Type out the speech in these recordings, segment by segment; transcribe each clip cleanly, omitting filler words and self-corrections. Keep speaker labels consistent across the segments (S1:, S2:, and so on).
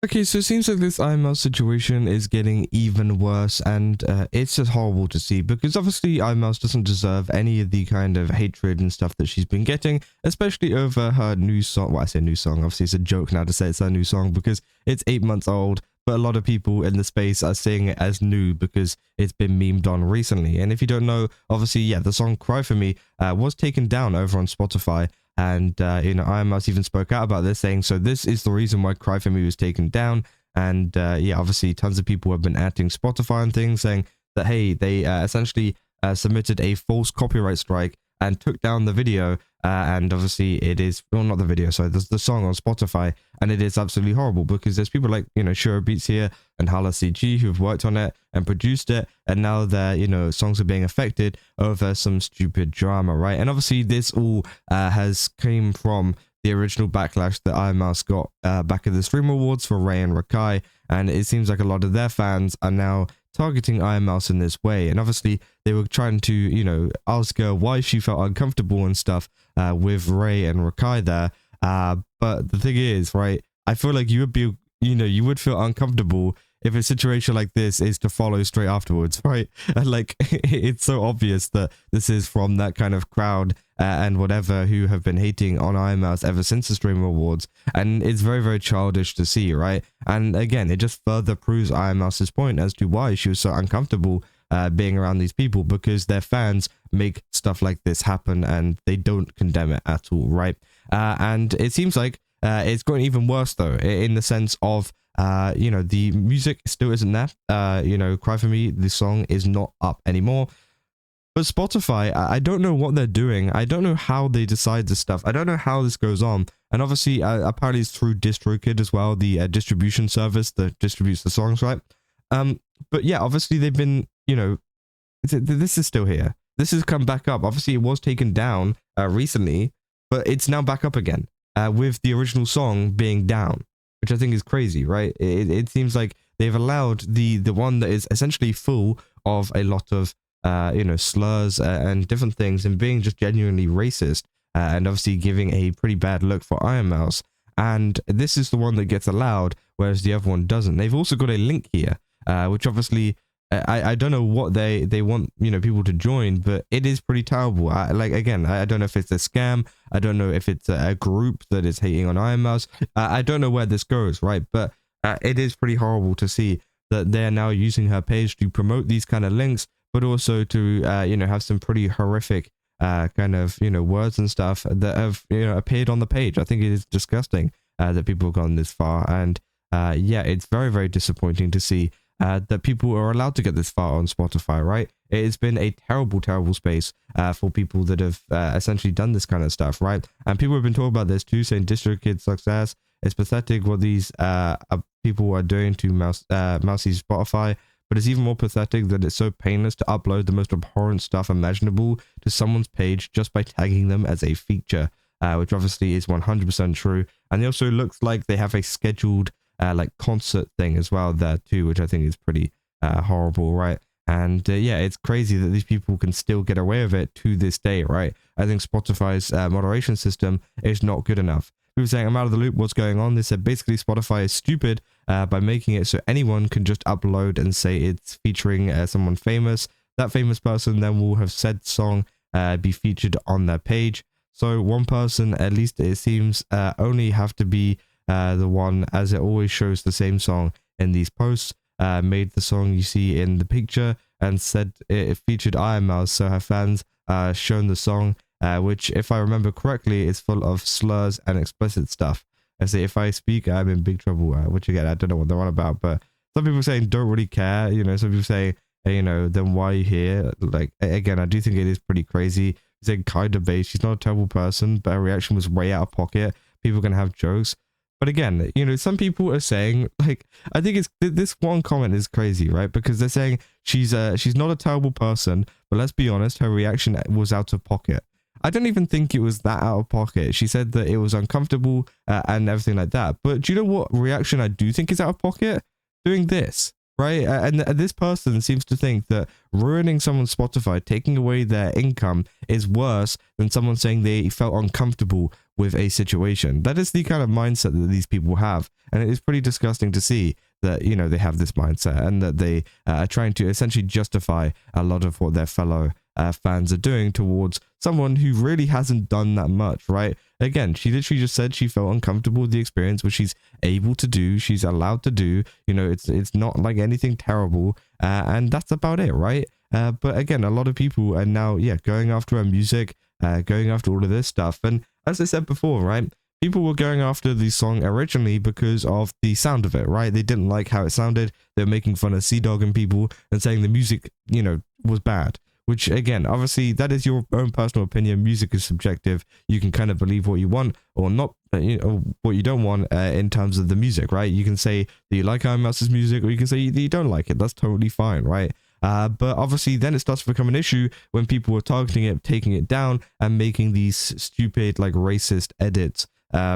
S1: Okay, so it seems like this Ironmouse situation is getting even worse, and it's just horrible to see because obviously Ironmouse doesn't deserve any of the kind of hatred and stuff that she's been getting, especially over her new song. Well, I say new song, obviously it's a joke now to say it's her new song because it's 8 months old, but a lot of people in the space are saying it as new because it's been memed on recently. And if you don't know, obviously, yeah, the song Cry For Me was taken down over on Spotify. And, Ironmouse even spoke out about this, saying, so this is the reason why Cry For Me was taken down. And, yeah, obviously tons of people have been acting Spotify and things, saying that, hey, they essentially submitted a false copyright strike and took down the video. And obviously it is, well, not the video, sorry, there's the song on Spotify. And it is absolutely horrible because there's people like, shirobeats here and Hala CG who've worked on it and produced it. And now their, songs are being affected over some stupid drama, right? And obviously this all has came from the original backlash that Ironmouse got back at the Stream Awards for Ray and Rakai. And it seems like a lot of their fans are now targeting Ironmouse in this way. And obviously they were trying to, ask her why she felt uncomfortable and stuff with Ray and Rakai there. But the thing is, right, I feel like you would be, you would feel uncomfortable if a situation like this is to follow straight afterwards, right? And like, it's so obvious that this is from that kind of crowd and whatever who have been hating on Ironmouse ever since the Streamer Awards. And it's very, very childish to see, right? And again, it just further proves Ironmouse's point as to why she was so uncomfortable being around these people, because their fans make stuff like this happen and they don't condemn it at all, right? And it seems like it's going even worse though, in the sense of the music still isn't there. Cry For Me, the song is not up anymore. But Spotify, I don't know what they're doing. I don't know how they decide this stuff. I don't know how this goes on. And obviously, apparently it's through DistroKid as well, the distribution service that distributes the songs, right? But yeah, obviously they've been, this is still here. This has come back up. Obviously, it was taken down recently, but it's now back up again with the original song being down, which I think is crazy, right? It seems like they've allowed the one that is essentially full of a lot of slurs and different things and being just genuinely racist and obviously giving a pretty bad look for Ironmouse. And this is the one that gets allowed, whereas the other one doesn't. They've also got a link here, which obviously I don't know what they want people to join, but it is pretty terrible. Again, I don't know if it's a scam. I don't know if it's a group that is hating on Ironmouse. I don't know where this goes, right? But it is pretty horrible to see that they're now using her page to promote these kind of links, but also to have some pretty horrific kind of words and stuff that have appeared on the page. I think it is disgusting that people have gone this far, and yeah, it's very, very disappointing to see that people are allowed to get this far on Spotify, right? It has been a terrible, terrible space for people that have essentially done this kind of stuff, right? And people have been talking about this too, saying DistroKid success. It's pathetic what these people are doing to Mousey's Spotify, but it's even more pathetic that it's so painless to upload the most abhorrent stuff imaginable to someone's page just by tagging them as a feature, which obviously is 100% true. And it also looks like they have a scheduled concert thing as well there too, which I think is pretty horrible, right? And yeah, it's crazy that these people can still get away with it to this day, right? I think Spotify's moderation system is not good enough. People saying, I'm out of the loop, what's going on? They said basically Spotify is stupid by making it so anyone can just upload and say it's featuring someone famous. That famous person then will have said song be featured on their page. So one person, at least it seems, only have to be the one, as it always shows the same song in these posts, made the song you see in the picture and said it featured Ironmouse, so her fans shown the song, which, if I remember correctly, is full of slurs and explicit stuff. I say, if I speak, I'm in big trouble, which again, I don't know what they're on about, but some people saying don't really care, some people say, hey, then why are you here? Like, again, I do think it is pretty crazy. Saying kind of base, she's not a terrible person, but her reaction was way out of pocket. People can have jokes. But again, some people are saying, like, I think this one comment is crazy, right? Because they're saying she's not a terrible person, but let's be honest, her reaction was out of pocket. I don't even think it was that out of pocket. She said that it was uncomfortable and everything like that. But do you know what reaction I do think is out of pocket? Doing this, right? And this person seems to think that ruining someone's Spotify, taking away their income, is worse than someone saying they felt uncomfortable with a situation. That is the kind of mindset that these people have, and it is pretty disgusting to see that, you know, they have this mindset and that they are trying to essentially justify a lot of what their fellow fans are doing towards someone who really hasn't done that much, right? Again, she literally just said she felt uncomfortable with the experience, which she's able to do, she's allowed to do, you know, it's not like anything terrible, and that's about it, right? But again, a lot of people are now, going after her music, going after all of this stuff, and as I said before, right, people were going after the song originally because of the sound of it, right? They didn't like how it sounded, they were making fun of Sea-Dog and people, and saying the music, you know, was bad. Which, again, obviously, that is your own personal opinion. Music is subjective. You can kind of believe what you want or not, you know, what you don't want in terms of the music, right? You can say that you like Ironmouse's music, or you can say that you don't like it. That's totally fine, right? But obviously, then it starts to become an issue when people are targeting it, taking it down, and making these stupid, like, racist edits,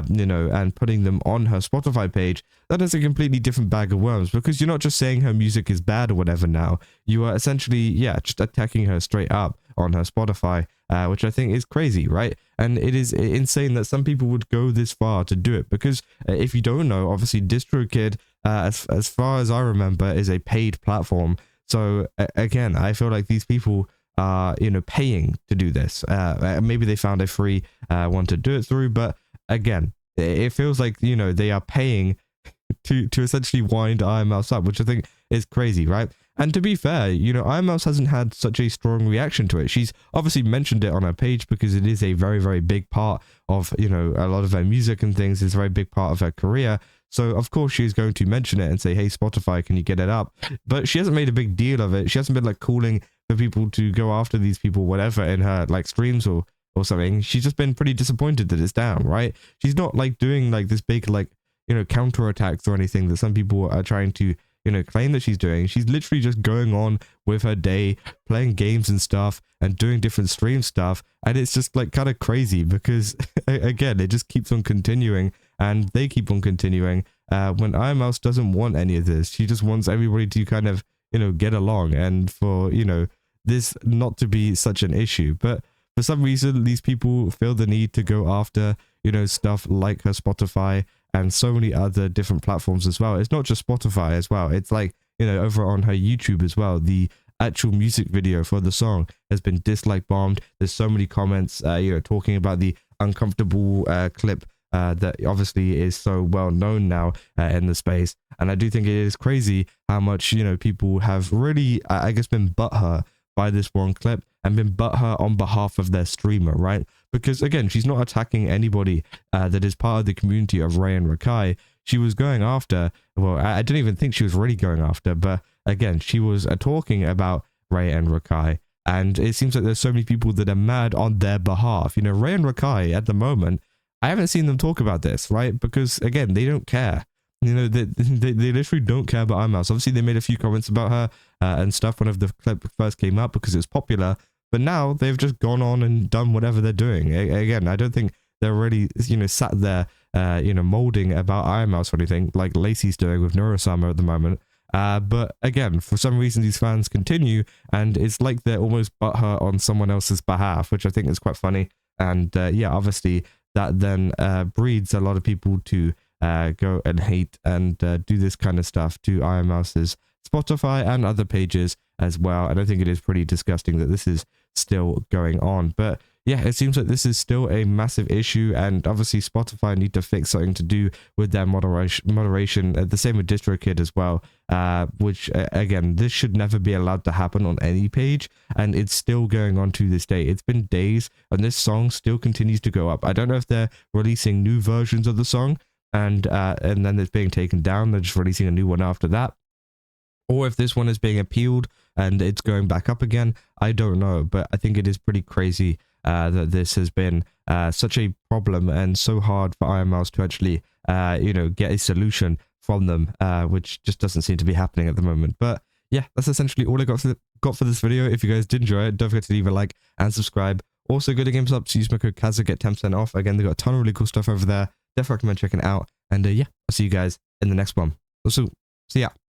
S1: you know, and putting them on her Spotify page. That is a completely different bag of worms, because you're not just saying her music is bad or whatever now. You are essentially, just attacking her straight up on her Spotify, which I think is crazy, right? And it is insane that some people would go this far to do it, because if you don't know, obviously DistroKid, as far as I remember, is a paid platform. So again, I feel like these people are, you know, paying to do this. Maybe they found a free one to do it through, but again, it feels like, you know, they are paying to essentially wind Ironmouse up, which I think is crazy, right? And to be fair, you know, Ironmouse hasn't had such a strong reaction to it. She's obviously mentioned it on her page because it is a very, very big part of, you know, a lot of her music and things. It's a very big part of her career. So, of course, she's going to mention it and say, hey, Spotify, can you get it up? But she hasn't made a big deal of it. She hasn't been, like, calling for people to go after these people, whatever, in her, like, streams or something. She's just been pretty disappointed that it's down, right? She's not, like, doing, like, this big, like, you know, counterattacks or anything that some people are trying to, you know, claim that she's doing. She's literally just going on with her day, playing games and stuff, and doing different stream stuff. And it's just, like, kind of crazy because, again, it just keeps on continuing, and they keep on continuing when Ironmouse doesn't want any of this. She just wants everybody to kind of, you know, get along, and for, you know, this not to be such an issue. But for some reason, these people feel the need to go after, you know, stuff like her Spotify and so many other different platforms as well. It's not just Spotify as well. It's like, you know, over on her YouTube as well. The actual music video for the song has been dislike bombed. There's so many comments, you know, talking about the uncomfortable clip that obviously is so well known now in the space. And I do think it is crazy how much, you know, people have really, I guess, been butthurt by this one clip and been butthurt on behalf of their streamer, right? Because again, she's not attacking anybody that is part of the community of Ray and Rakai. She was going after, well, I didn't even think she was really going after, but again, she was talking about Ray and Rakai. And it seems like there's so many people that are mad on their behalf. You know, Ray and Rakai at the moment, I haven't seen them talk about this, right? Because again, they don't care. You know, they literally don't care about Ironmouse. Obviously, they made a few comments about her and stuff when the clip first came up because it was popular. But now they've just gone on and done whatever they're doing. Again, I don't think they're really, you know, sat there, you know, molding about Ironmouse or anything like Lacey's doing with Neurosummer at the moment. But again, for some reason, these fans continue, and it's like they're almost butthurt on someone else's behalf, which I think is quite funny. And yeah, obviously, that then breeds a lot of people to go and hate and do this kind of stuff to Ironmouse's Spotify and other pages as well. And I think it is pretty disgusting that this is still going on. But yeah, it seems like this is still a massive issue, and obviously Spotify need to fix something to do with their moderation. The same with DistroKid as well, which again, this should never be allowed to happen on any page, and it's still going on to this day. It's been days, and this song still continues to go up. I don't know if they're releasing new versions of the song, and then it's being taken down. They're just releasing a new one after that, or if this one is being appealed and it's going back up again. I don't know, but I think it is pretty crazy that this has been such a problem and so hard for Ironmouse to actually, you know, get a solution from them, which just doesn't seem to be happening at the moment. But yeah, that's essentially all I got for this video. If you guys did enjoy it, don't forget to leave a like and subscribe. Also, go to GameStop to use my code Kazza, get 10% off. Again, they've got a ton of really cool stuff over there. Definitely recommend checking it out. And yeah, I'll see you guys in the next one. Also, see ya.